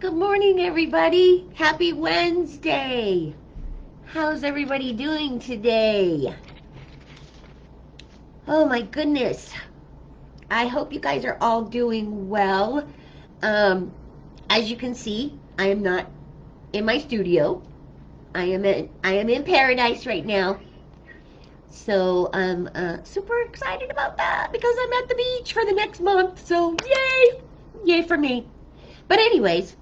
Good morning, everybody. Happy Wednesday. How's everybody doing today? Oh my goodness. I hope you guys are all doing well. Um, as you can see, I am not in my studio. I am in paradise right now. So I'm super excited about that because I'm at the beach for the next month. So yay! Yay for me. But anyways,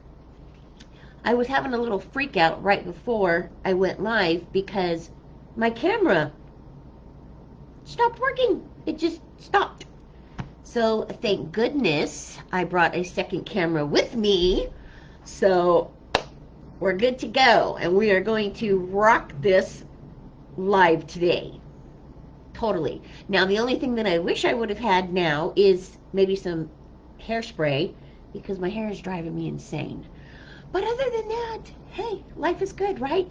I was having a little freak out right before I went live because my camera stopped working. It just stopped. So thank goodness I brought a second camera with me. So we're good to go. And we are going to rock this live today. Totally. Now the only thing that I wish I would have had now is maybe some hairspray because my hair is driving me insane. But other than that, hey, life is good, right?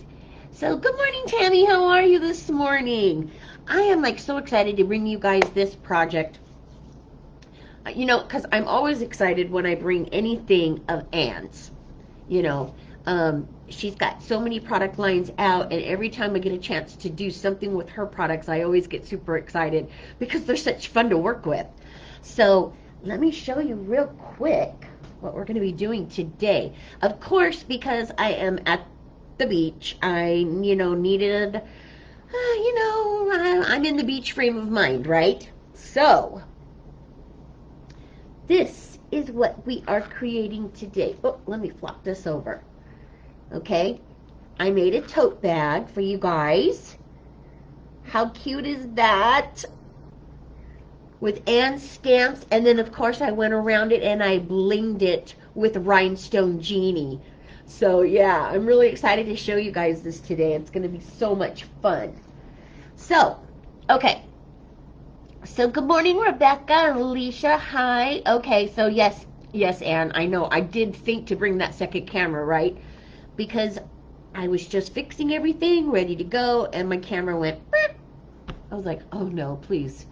So good morning, Tammy. How are you this morning? I am like so excited to bring you guys this project. You know, because I'm always excited when I bring anything of Anne's. You know, she's got so many product lines out, and every time I get a chance to do something with her products, I always get super excited because they're such fun to work with. So let me show you real quick what we're going to be doing today. Of course, because I am at the beach, I, needed, I'm in the beach frame of mind, right? So, this is what we are creating today. Oh, let me flop this over. Okay, I made a tote bag for you guys. How cute is that? With Anne's stamps, and then of course I went around it and I blinged it with Rhinestone Genie. So yeah, I'm really excited to show you guys this today. It's going to be so much fun. So, okay. So good morning, Rebecca and Alicia. Hi. Okay, so yes, Anne, I know. I did think to bring that second camera, right? Because I was just fixing everything, ready to go, and my camera went, I was like, oh no, please.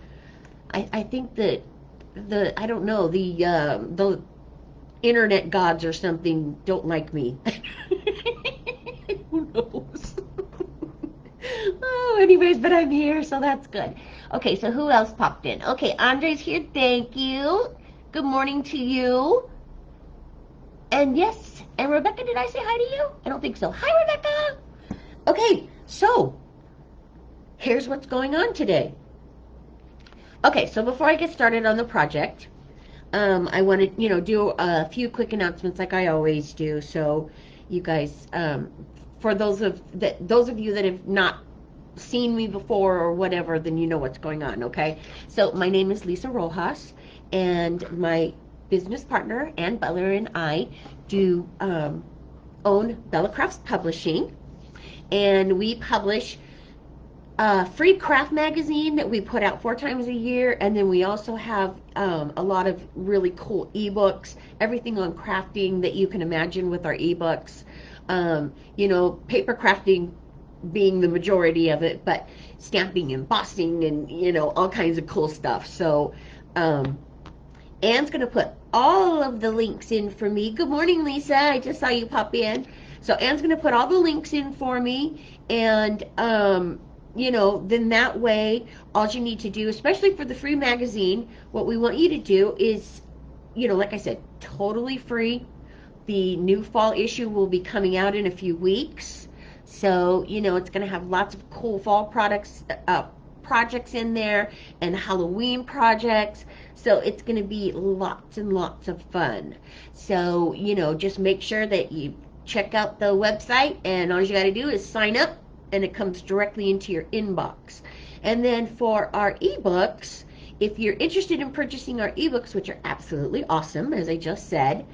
I think that I don't know, the internet gods or something don't like me. Who knows? Oh, anyways, but I'm here, so that's good. Okay, so who else popped in? Okay, Andre's here. Thank you. Good morning to you. And yes, and Rebecca, did I say hi to you? I don't think so. Hi, Rebecca. Okay, so here's what's going on today. Okay, so before I get started on the project, I want to, do a few quick announcements like I always do. So, you guys, for those of you that have not seen me before or whatever, then you know what's going on. Okay, so my name is Lisa Rojas, and my business partner Ann Butler and I do own Bella Crafts Publishing, and we publish free craft magazine that we put out 4 times a year, and then we also have a lot of really cool ebooks, everything on crafting that you can imagine with our ebooks. Paper crafting being the majority of it, but stamping, embossing, and all kinds of cool stuff. So Anne's going to put all of the links in for me. Good morning, Lisa. I just saw you pop in. So Anne's going to put all the links in for me, and then that way, all you need to do, especially for the free magazine, what we want you to do is, like I said, totally free. The new fall issue will be coming out in a few weeks. So, it's going to have lots of cool fall projects in there, and Halloween projects. So it's going to be lots and lots of fun. So, just make sure that you check out the website, and all you got to do is sign up, and it comes directly into your inbox. And then for our ebooks, if you're interested in purchasing our ebooks, which are absolutely awesome, as I just said,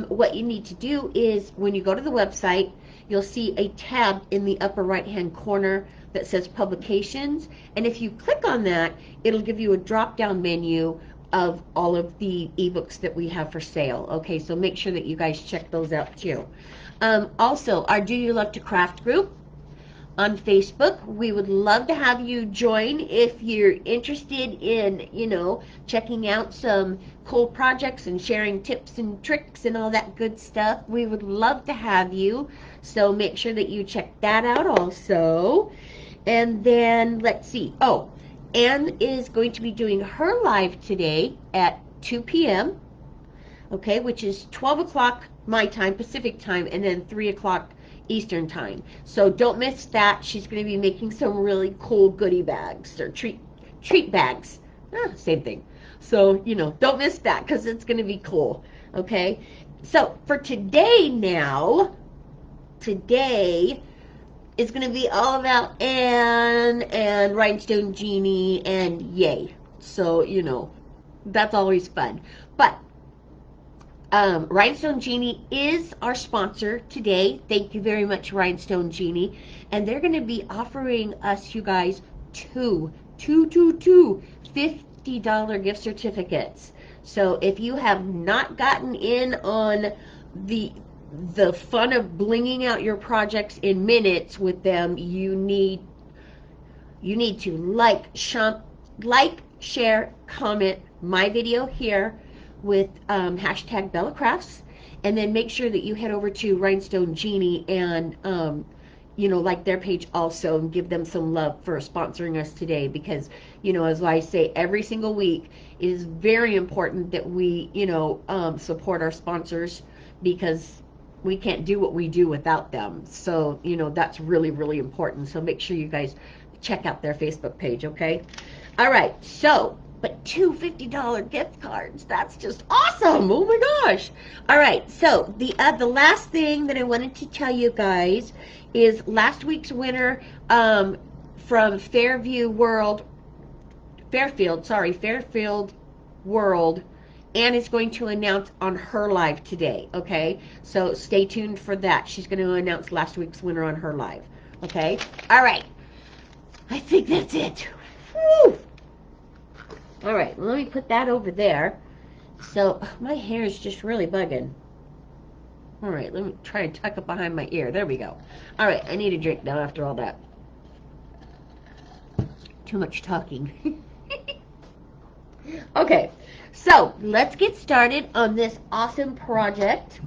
what you need to do is when you go to the website, you'll see a tab in the upper right hand corner that says publications, and if you click on that, it'll give you a drop down menu of all of the ebooks that we have for sale. Okay, so make sure that you guys check those out too. Also, our Do You Love to Craft group, on Facebook. We would love to have you join if you're interested in, checking out some cool projects and sharing tips and tricks and all that good stuff. We would love to have you. So make sure that you check that out also. And then let's see. Oh, Anne is going to be doing her live today at 2 p.m. Okay, which is 12 o'clock my time, Pacific time, and then 3 o'clock Eastern time. So don't miss that. She's going to be making some really cool goodie bags or treat bags. Same thing. So, don't miss that because it's going to be cool. Okay, so for today now, today is going to be all about Anne and Rhinestone Genie and yay. So, that's always fun. But Rhinestone Genie is our sponsor today. Thank you very much, Rhinestone Genie. And they're going to be offering us, you guys, two $50 gift certificates. So if you have not gotten in on the fun of blinging out your projects in minutes with them, you need to like, share, comment my video here with hashtag BellaCrafts, and then make sure that you head over to Rhinestone Genie and like their page also, and give them some love for sponsoring us today, because as I say every single week, it is very important that we support our sponsors, because we can't do what we do without them. So that's really, really important. So make sure you guys check out their Facebook page. Okay, all right. So but two $50 gift cards, that's just awesome. Oh my gosh. All right, so the last thing that I wanted to tell you guys is last week's winner from Fairfield World, Anne is going to announce on her live today. Okay, so stay tuned for that. She's going to announce last week's winner on her live. Okay, all right, I think that's it. Woo! All right, let me put that over there. So my hair is just really bugging. All right, let me try and tuck it behind my ear. There we go. All right, I need a drink now after all that. Too much talking. Okay, so let's get started on this awesome project,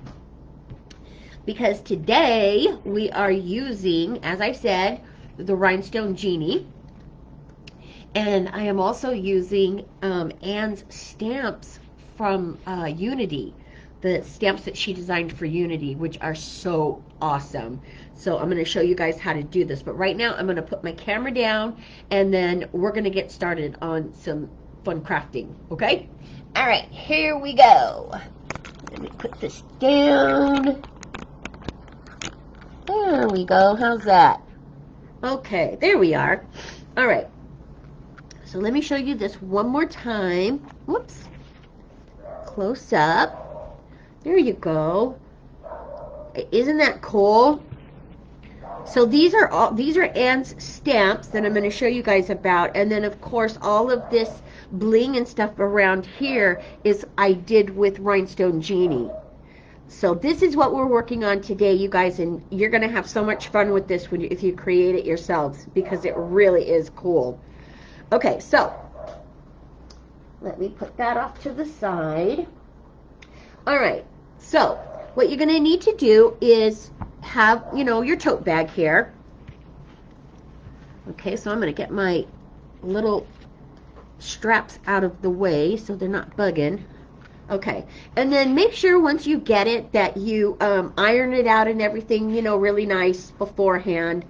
because today we are using, as I said, the Rhinestone Genie. And I am also using Anne's stamps from Unity, the stamps that she designed for Unity, which are so awesome. So I'm going to show you guys how to do this. But right now I'm going to put my camera down, and then we're going to get started on some fun crafting. Okay? All right, here we go. Let me put this down. There we go. How's that? Okay, there we are. All right. So let me show you this one more time. Whoops. Close up. There you go. Isn't that cool? So these are Anne's stamps that I'm going to show you guys about, and then of course all of this bling and stuff around here is I did with Rhinestone Genie. So this is what we're working on today, you guys, and you're going to have so much fun with this if you create it yourselves, because it really is cool. Okay, so let me put that off to the side. All right, so what you're going to need to do is have, your tote bag here. Okay, so I'm going to get my little straps out of the way so they're not bugging. Okay, and then make sure once you get it that you iron it out and everything, really nice beforehand.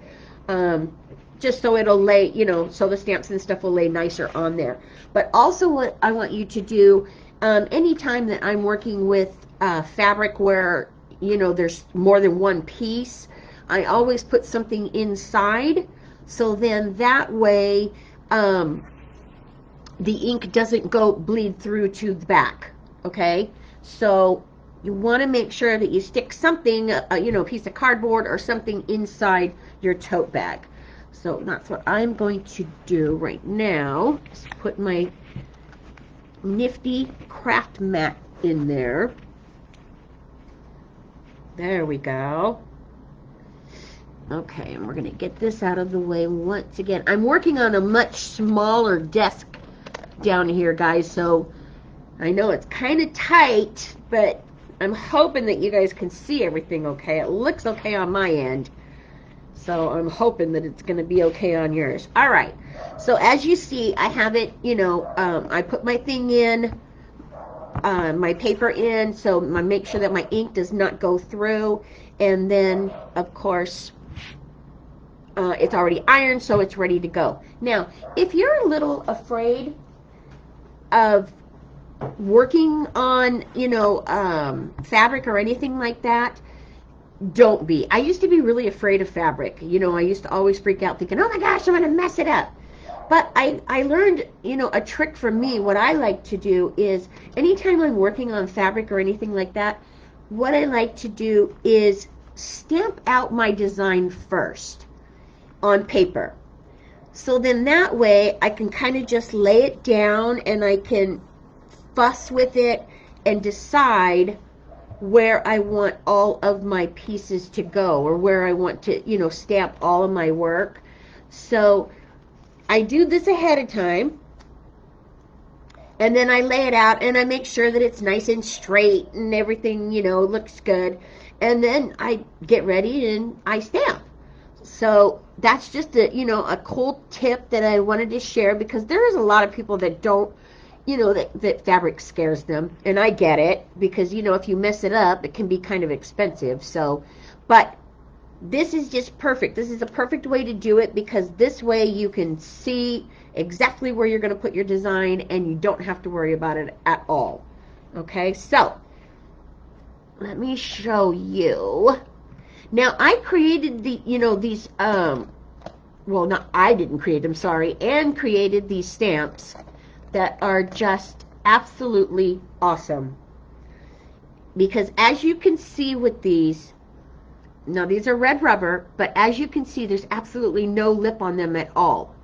Just so it'll lay, so the stamps and stuff will lay nicer on there. But also what I want you to do, anytime that I'm working with fabric where, there's more than one piece, I always put something inside, so then that way the ink doesn't bleed through to the back, okay? So you want to make sure that you stick something, a piece of cardboard or something inside your tote bag. So that's what I'm going to do right now. Just put my nifty craft mat in there. There we go. Okay, and we're going to get this out of the way once again. I'm working on a much smaller desk down here, guys, so I know it's kind of tight, but I'm hoping that you guys can see everything okay. It looks okay on my end, so I'm hoping that it's going to be okay on yours. All right, so as you see, I have it, I put my thing in, my paper in, so I make sure that my ink does not go through, and then, of course, it's already ironed, so it's ready to go. Now, if you're a little afraid of working on, fabric or anything like that, don't be. I used to be really afraid of fabric. I used to always freak out thinking, oh my gosh, I'm going to mess it up. But I learned, a trick from me. What I like to do is anytime I'm working on fabric or anything like that, what I like to do is stamp out my design first on paper. So then that way I can kind of just lay it down and I can fuss with it and decide where I want all of my pieces to go, or where I want to, stamp all of my work. So I do this ahead of time, and then I lay it out and I make sure that it's nice and straight and everything, looks good. And then I get ready and I stamp. So that's just a cool tip that I wanted to share, because there is a lot of people that don't, that fabric scares them, and I get it, because if you mess it up, it can be kind of expensive. So, but this is just perfect. This is a perfect way to do it, because this way you can see exactly where you're going to put your design and you don't have to worry about it at all. Okay, so let me show you. Now, I created these, well, not I didn't create them, sorry, Anne created these stamps that are just absolutely awesome. Because as you can see with these, now these are red rubber, but as you can see, there's absolutely no lip on them at all.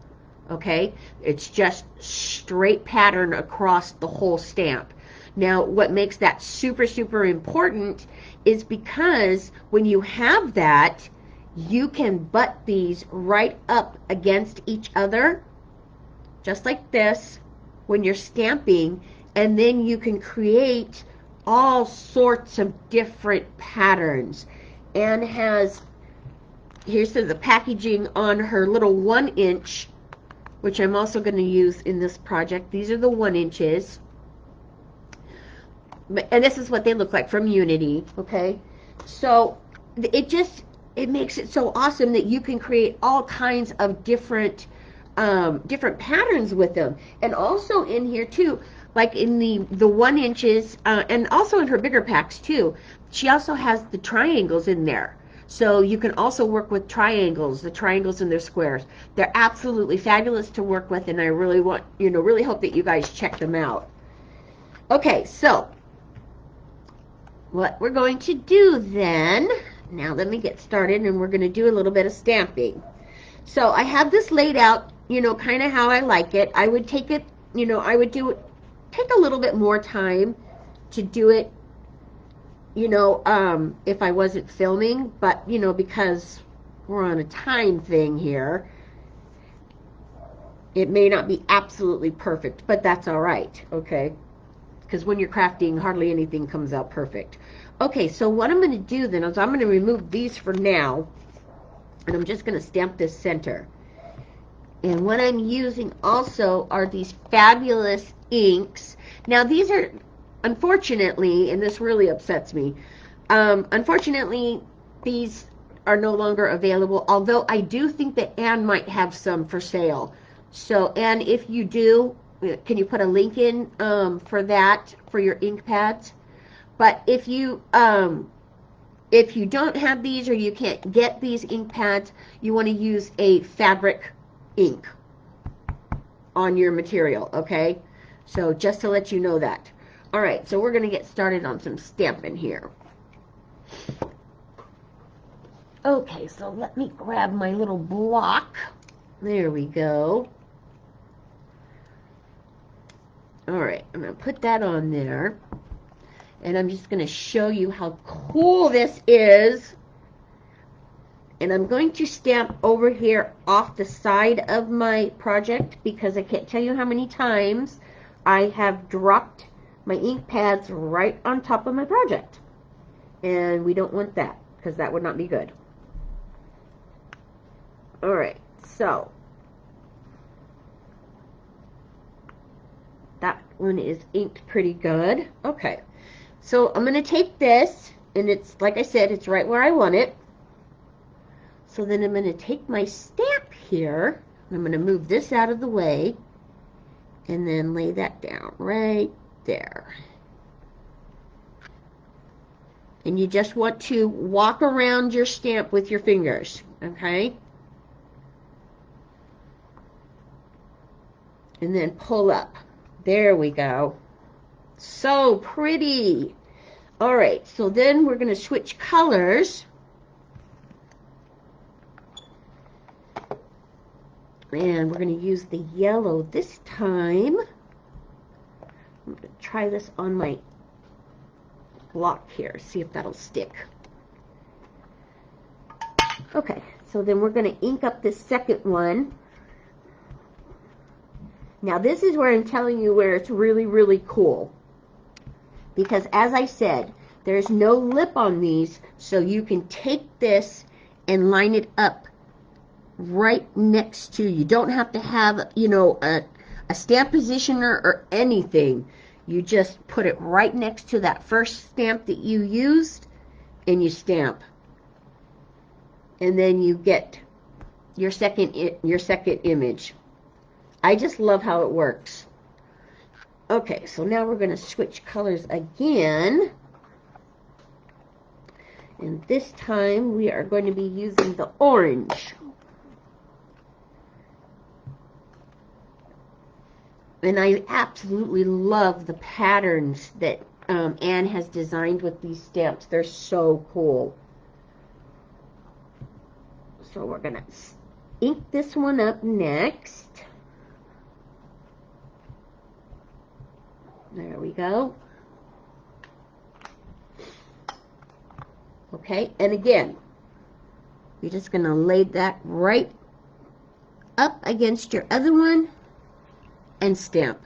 Okay? It's just straight pattern across the whole stamp. Now, what makes that super, super important is because when you have that, you can butt these right up against each other, just like this, when you're stamping, and then you can create all sorts of different patterns. Anne has, here's the packaging on her little 1-inch, which I'm also going to use in this project. These are the 1 inches. And this is what they look like from Unity, okay? So it makes it so awesome that you can create all kinds of different patterns with them. And also in here too, like in the 1 inches, and also in her bigger packs too, she also has the triangles in there. So you can also work with triangles, the triangles and their squares. They're absolutely fabulous to work with, and I really want, really hope that you guys check them out. Okay, so what we're going to do then, now let me get started, and we're going to do a little bit of stamping. So I have this laid out, kind of how I like it. I would take it, take a little bit more time to do it, if I wasn't filming, but, because we're on a time thing here, it may not be absolutely perfect, but that's all right, okay? Because when you're crafting, hardly anything comes out perfect. Okay, so what I'm going to do then is I'm going to remove these for now, and I'm just going to stamp this center. And what I'm using also are these fabulous inks. Now, these are, unfortunately, and this really upsets me, unfortunately, these are no longer available, although I do think that Anne might have some for sale. So, Anne, if you do, can you put a link in for that, for your ink pads? But if you don't have these, or you can't get these ink pads, you want to use a fabric ink on your material, okay? So just to let you know that. All right, so we're going to get started on some stamping here. Okay, so let me grab my little block. There we go. All right, I'm going to put that on there. And I'm just going to show you how cool this is. And I'm going to stamp over here off the side of my project because I can't tell you how many times I have dropped my ink pads right on top of my project. And we don't want that because that would not be good. Alright, so that one is inked pretty good. Okay, so I'm going to take this, and it's, like I said, it's right where I want it. So then I'm going to take my stamp here, and I'm going to move this out of the way, and then lay that down right there. And you just want to walk around your stamp with your fingers, okay? And then pull up. There we go. So pretty. All right, so then we're going to switch colors. And we're going to use the yellow this time. I'm going to try this on my block here, see if that'll stick. Okay, so then we're going to ink up this second one. Now this is where I'm telling you where it's really, really cool. Because as I said, there's no lip on these, so you can take this and line it up right next to, you don't have to have, you know, a stamp positioner or anything. You just put it right next to that first stamp that you used, and you stamp. And then you get your second image. I just love how it works. Okay, so now we're going to switch colors again. And this time we are going to be using the orange. And I absolutely love the patterns that Anne has designed with these stamps. They're so cool. So we're going to ink this one up next. There we go. Okay, and again, you're just going to lay that right up against your other one and stamp.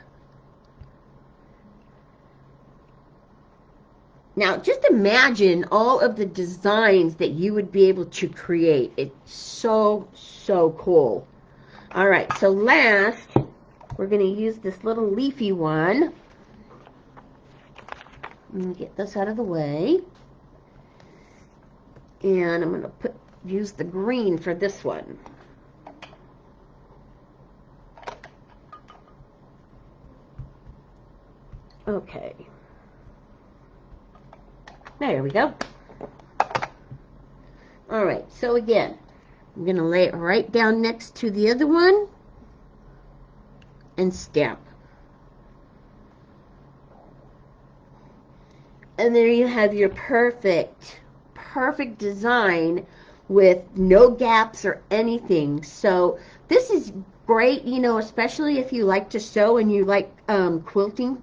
Now, just imagine all of the designs that you would be able to create. It's so, so cool. All right, so last, we're going to use this little leafy one. Let me get this out of the way. And I'm going to use the green for this one. Okay. There we go. Alright, so again, I'm going to lay it right down next to the other one and stamp. And there you have your perfect design with no gaps or anything. So this is great, you know, especially if you like to sew and you like quilting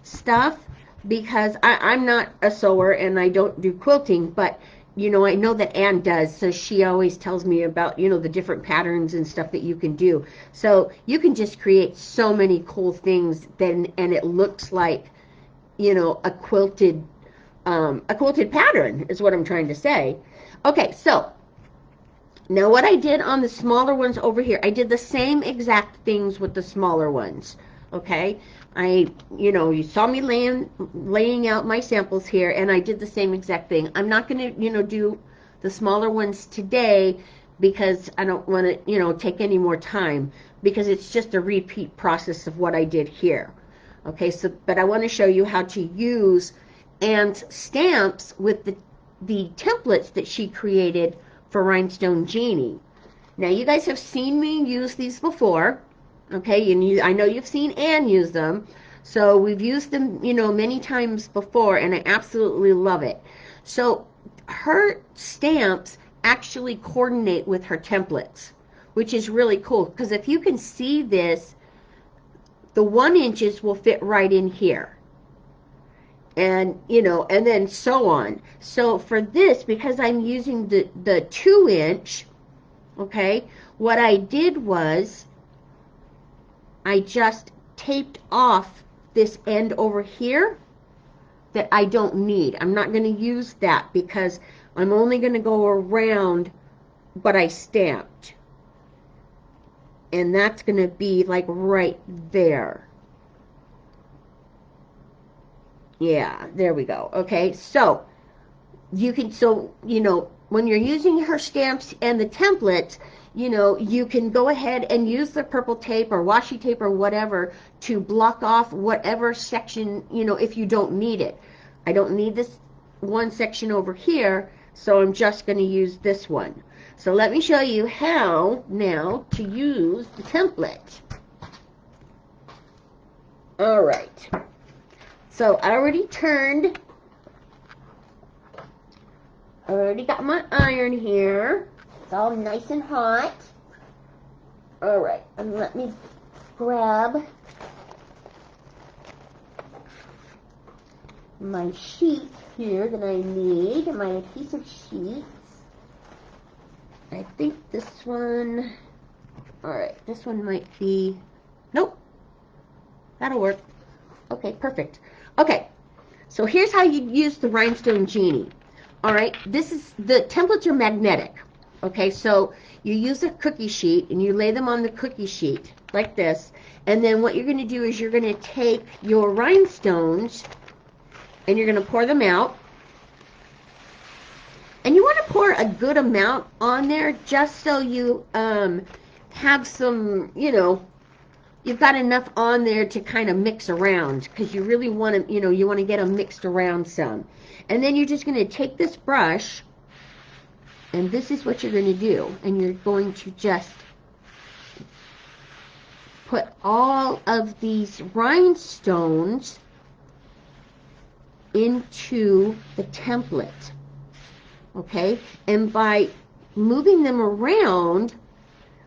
stuff, because I'm not a sewer and I don't do quilting, but you know, I know that Anne does, so she always tells me about, you know, the different patterns and stuff that you can do. So you can just create so many cool things then, and it looks like, you know, a quilted pattern is what I'm trying to say. Okay, so now what I did on the smaller ones over here, I did the same exact things with the smaller ones. Okay, you know, you saw me laying out my samples here, and I did the same exact thing. I'm not going to, you know, do the smaller ones today because I don't want to, you know, take any more time, because it's just a repeat process of what I did here. Okay, so, but I want to show you how to use Anne's stamps with the templates that she created for Rhinestone Jeannie. Now, you guys have seen me use these before. Okay, and I know you've seen Anne use them, so we've used them, you know, many times before, and I absolutely love it. So her stamps actually coordinate with her templates, which is really cool, because if you can see this, the 1 inches will fit right in here, and you know, and then so on. So for this, because I'm using the 2-inch, okay, what I did was I just taped off this end over here that I don't need. I'm not going to use that because I'm only going to go around what I stamped, and that's going to be like right there. Yeah, there we go. Okay, so you can, so you know, when you're using her stamps and the templates, you know, you can go ahead and use the purple tape or washi tape or whatever to block off whatever section, you know, if you don't need it. I don't need this one section over here, so I'm just going to use this one. So let me show you how now to use the template. All right. So I already got my iron here. It's all nice and hot. All right, and let me grab my sheet here that I need, my adhesive sheets. I think this one, all right, this one might be, nope, that'll work. Okay, perfect. Okay, so here's how you use the Rhinestone Genie. All right, this is, the templates are magnetic. Okay, so you use a cookie sheet and you lay them on the cookie sheet like this, and then what you're going to do is you're going to take your rhinestones and you're going to pour them out. And you want to pour a good amount on there just so you have some, you know, you've got enough on there to kind of mix around, because you really want to, you know, you want to get them mixed around some. And then you're just going to take this brush, and this is what you're going to do. And you're going to just put all of these rhinestones into the template. Okay? And by moving them around,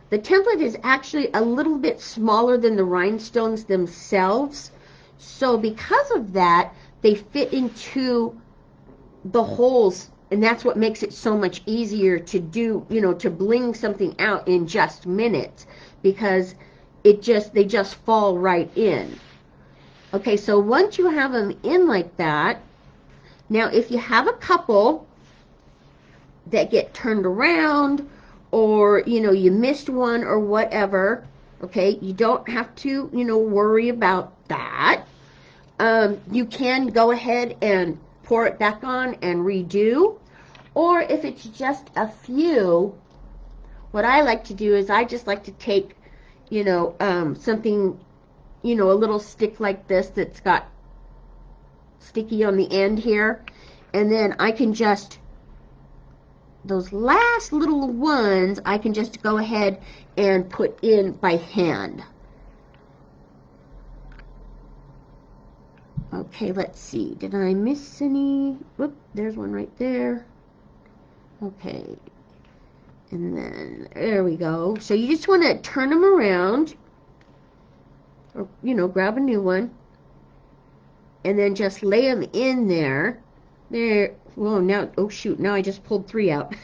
the template is actually a little bit smaller than the rhinestones themselves. So because of that, they fit into the holes, and that's what makes it so much easier to do, you know, to bling something out in just minutes, because they just fall right in. Okay, so once you have them in like that, now if you have a couple that get turned around, or you know, you missed one or whatever, okay, you don't have to, you know, worry about that. You can go ahead and pour it back on and redo, or if it's just a few, what I like to do is I just like to take, you know, something, you know, a little stick like this that's got sticky on the end here, and then I can just, those last little ones, I can just go ahead and put in by hand. Okay, let's see. Did I miss any? Whoop, there's one right there. Okay. And then, there we go. So you just want to turn them around, or, you know, grab a new one, and then just lay them in there. There. Whoa, now, oh shoot, now I just pulled 3 out.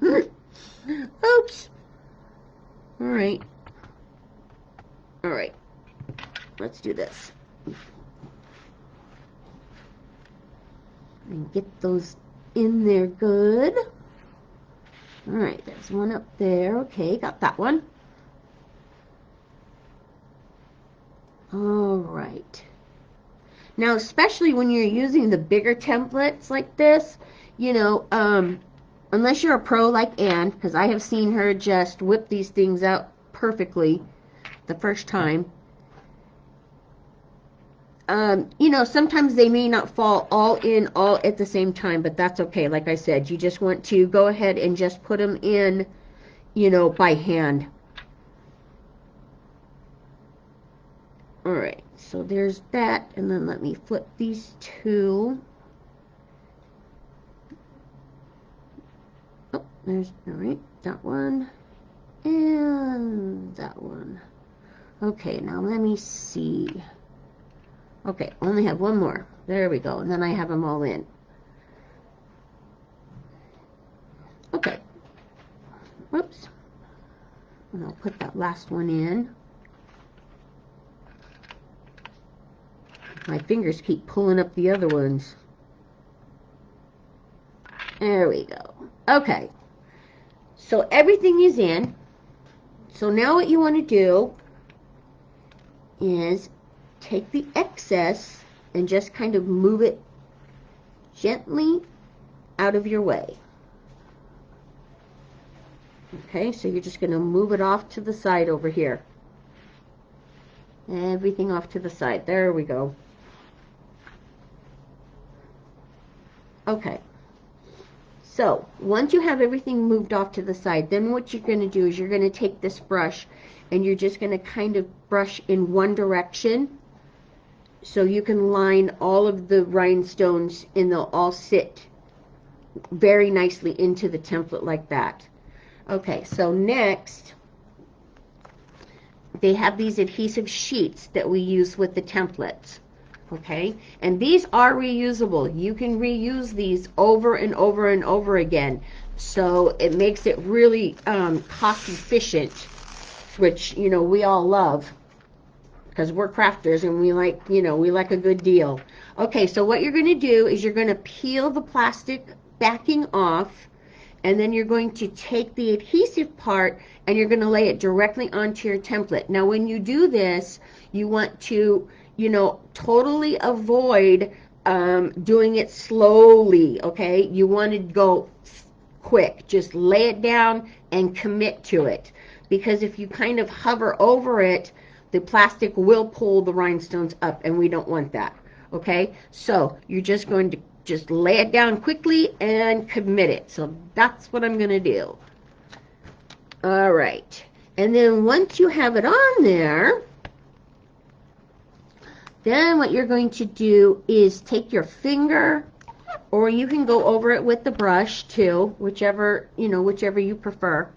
Oops. All right. All right. Let's do this. And get those in there good. All right, there's one up there. Okay, got that one. All right. Now, especially when you're using the bigger templates like this, you know, unless you're a pro like Anne, because I have seen her just whip these things out perfectly the first time. You know, sometimes they may not fall all in all at the same time, but that's okay. Like I said, you just want to go ahead and just put them in, you know, by hand. All right, so there's that, and then let me flip these 2. Oh, there's, all right, that one, and that one. Okay, now let me see. Okay, only have one more. There we go. And then I have them all in. Okay. Whoops. And I'll put that last one in. My fingers keep pulling up the other ones. There we go. Okay. So everything is in. So now what you want to do is take the excess and just kind of move it gently out of your way. Okay, so you're just going to move it off to the side over here. Everything off to the side. There we go. Okay. So, once you have everything moved off to the side, then what you're going to do is you're going to take this brush and you're just going to kind of brush in one direction so you can line all of the rhinestones and they'll all sit very nicely into the template like that. Okay, so next, they have these adhesive sheets that we use with the templates. Okay, and these are reusable. You can reuse these over and over and over again. So it makes it really cost efficient, which, you know, we all love because we're crafters and we like, you know, we like a good deal. Okay, so what you're going to do is you're going to peel the plastic backing off, and then you're going to take the adhesive part and you're going to lay it directly onto your template. Now, when you do this, you want to, you know, totally avoid doing it slowly, okay? You want to go quick. Just lay it down and commit to it. Because if you kind of hover over it, the plastic will pull the rhinestones up, and we don't want that, okay? So you're just going to just lay it down quickly and commit it. So that's what I'm going to do. All right. And then once you have it on there, then what you're going to do is take your finger, or you can go over it with the brush too, whichever, you know, whichever you prefer.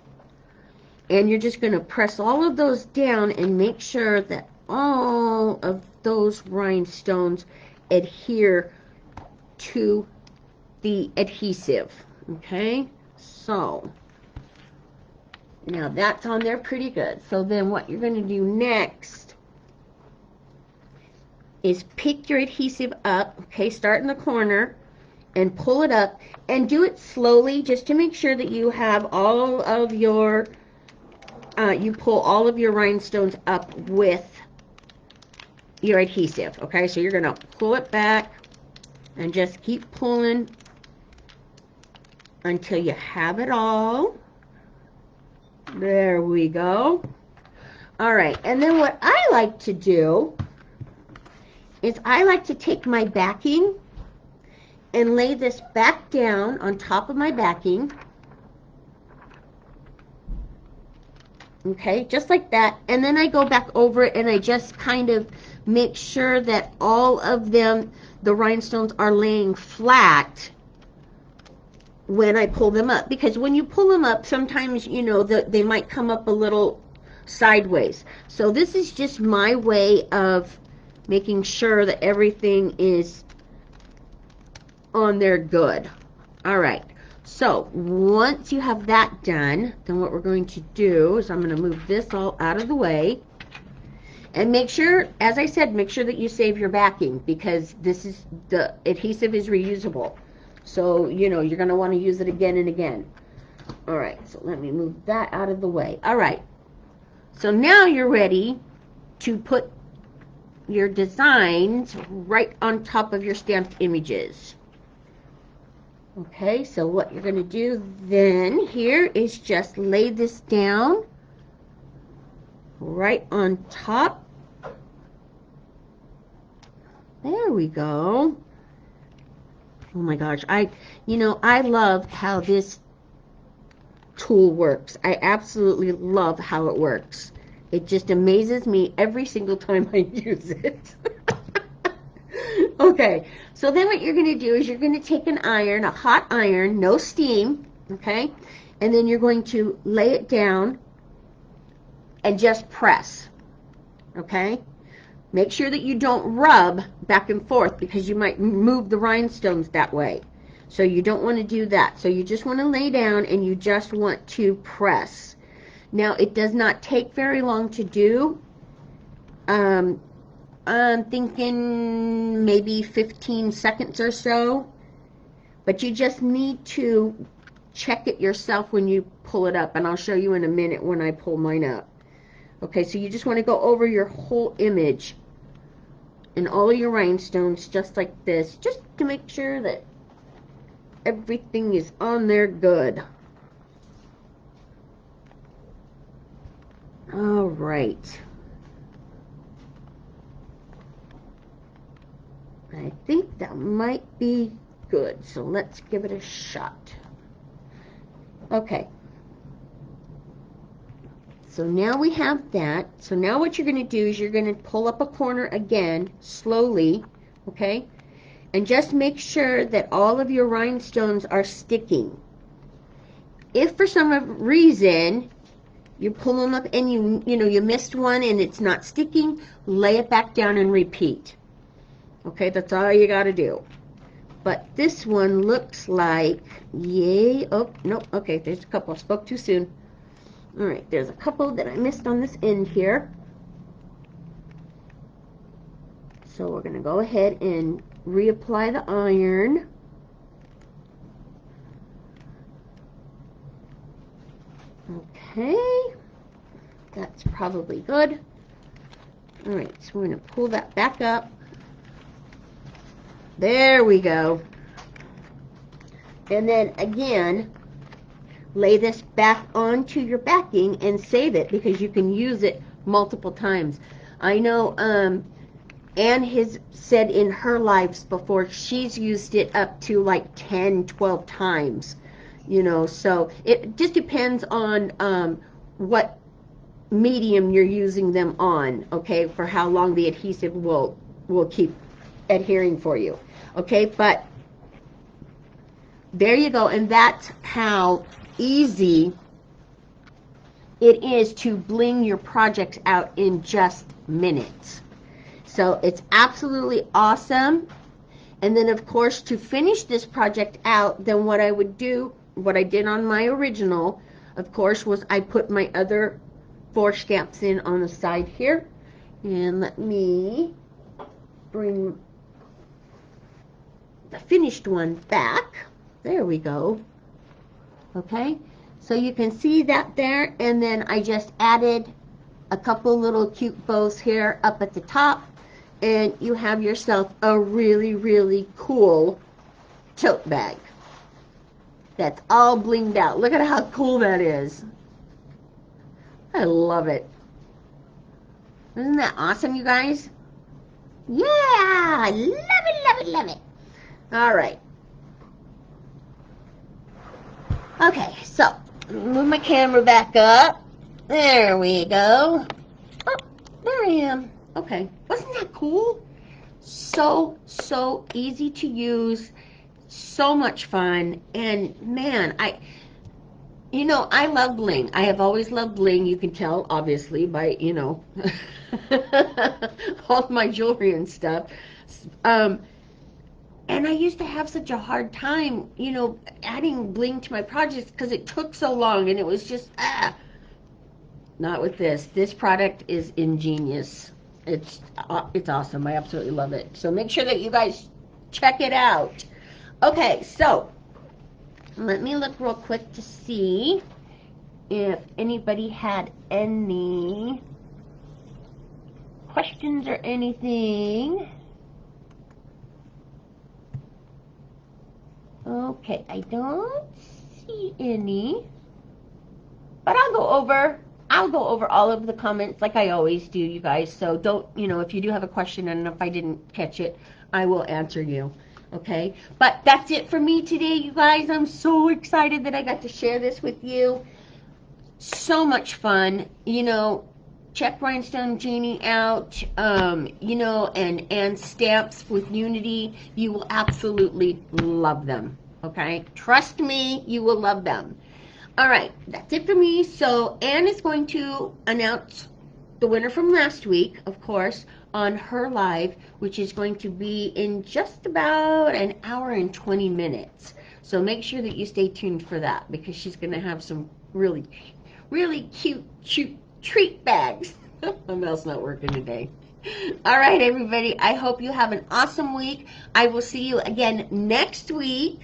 And you're just going to press all of those down and make sure that all of those rhinestones adhere to the adhesive. Okay, so now that's on there pretty good. So then what you're going to do next is pick your adhesive up, okay, start in the corner and pull it up, and do it slowly just to make sure that you have all of your you pull all of your rhinestones up with your adhesive. Okay, so you're going to pull it back and just keep pulling until you have it all. There we go. All right, and then what I like to do is I like to take my backing and lay this back down on top of my backing. Okay, just like that. And then I go back over it and I just kind of make sure that all of them, the rhinestones, are laying flat when I pull them up. Because when you pull them up, sometimes, you know, they might come up a little sideways. So this is just my way of making sure that everything is on there good. All right. So once you have that done, then what we're going to do is I'm going to move this all out of the way. And make sure, as I said, make sure that you save your backing, because this is, the adhesive is reusable. So, you know, you're going to want to use it again and again. All right, so let me move that out of the way. All right. So now you're ready to put your designs right on top of your stamped images. Okay, so what you're going to do then here is just lay this down right on top. There we go. Oh my gosh, I love how this tool works. I absolutely love how it works. It just amazes me every single time I use it. Okay, so then what you're going to do is you're going to take an iron, a hot iron, no steam, okay? And then you're going to lay it down and just press, okay? Make sure that you don't rub back and forth because you might move the rhinestones that way. So you don't want to do that. So you just want to lay down and you just want to press. Now, it does not take very long to do. I'm thinking maybe 15 seconds or so. But you just need to check it yourself when you pull it up. And I'll show you in a minute when I pull mine up. Okay, so you just want to go over your whole image and all of your rhinestones just like this, just to make sure that everything is on there good. All right. I think that might be good, so let's give it a shot. Okay. So now we have that. So now what you're going to do is you're going to pull up a corner again, slowly, okay? And just make sure that all of your rhinestones are sticking. If for some reason you pull them up and you missed one and it's not sticking, lay it back down and repeat. Okay, that's all you got to do. But this one looks like, yay, oh, nope, okay, there's a couple. I spoke too soon. All right, there's a couple that I missed on this end here. So we're going to go ahead and reapply the iron. Okay, that's probably good. All right, so we're going to pull that back up. There we go. And then again, lay this back onto your backing and save it because you can use it multiple times. I know Anne has said in her lives before she's used it up to like 10, 12 times. You know, so it just depends on what medium you're using them on, okay, for how long the adhesive will keep adhering for you. Okay, but there you go, and that's how easy it is to bling your project out in just minutes. So it's absolutely awesome. And then of course, to finish this project out, then what I would do, what I did on my original, of course, was I put my other 4 stamps in on the side here. And let me bring the finished one back. There we go. Okay, so you can see that there, and then I just added a couple little cute bows here up at the top, and you have yourself a really, really cool tote bag that's all blinged out. Look at how cool that is. I love it. Isn't that awesome, you guys? Yeah, I love it, love it, love it. All right. Okay, so move my camera back up. There we go. Oh, there I am. Okay, wasn't that cool? So easy to use, so much fun, and man, I love bling. I have always loved bling. You can tell, obviously, by, all my jewelry and stuff. And I used to have such a hard time, adding bling to my projects because it took so long and it was just, not with this. This product is ingenious. It's awesome. I absolutely love it. So make sure that you guys check it out. Okay, so let me look real quick to see if anybody had any questions or anything. Okay, I don't see any, but I'll go over all of the comments like I always do, you guys. So don't, if you do have a question and if I didn't catch it, I will answer you. Okay, but that's it for me today, you guys. I'm so excited that I got to share this with you. So much fun, check Rhinestone Genie out, and stamps with Unity. You will absolutely love them, okay? Trust me, you will love them. All right, that's it for me. So Anne is going to announce the winner from last week, of course, on her live, which is going to be in just about an hour and 20 minutes. So make sure that you stay tuned for that, because she's going to have some really, really cute treat bags. My mouth's not working today. All right, everybody. I hope you have an awesome week. I will see you again next week.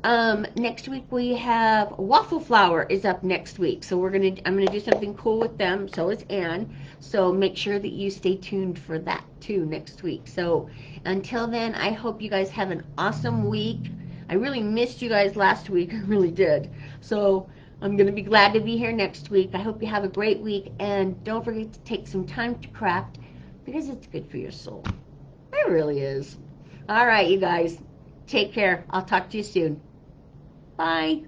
Next week we have Waffle Flower is up next week, so I'm gonna do something cool with them. So is Anne. So make sure that you stay tuned for that too next week. So until then, I hope you guys have an awesome week. I really missed you guys last week. I really did. So I'm gonna be glad to be here next week. I hope you have a great week, and don't forget to take some time to craft, because it's good for your soul. It really is. All right, you guys. Take care. I'll talk to you soon. Bye.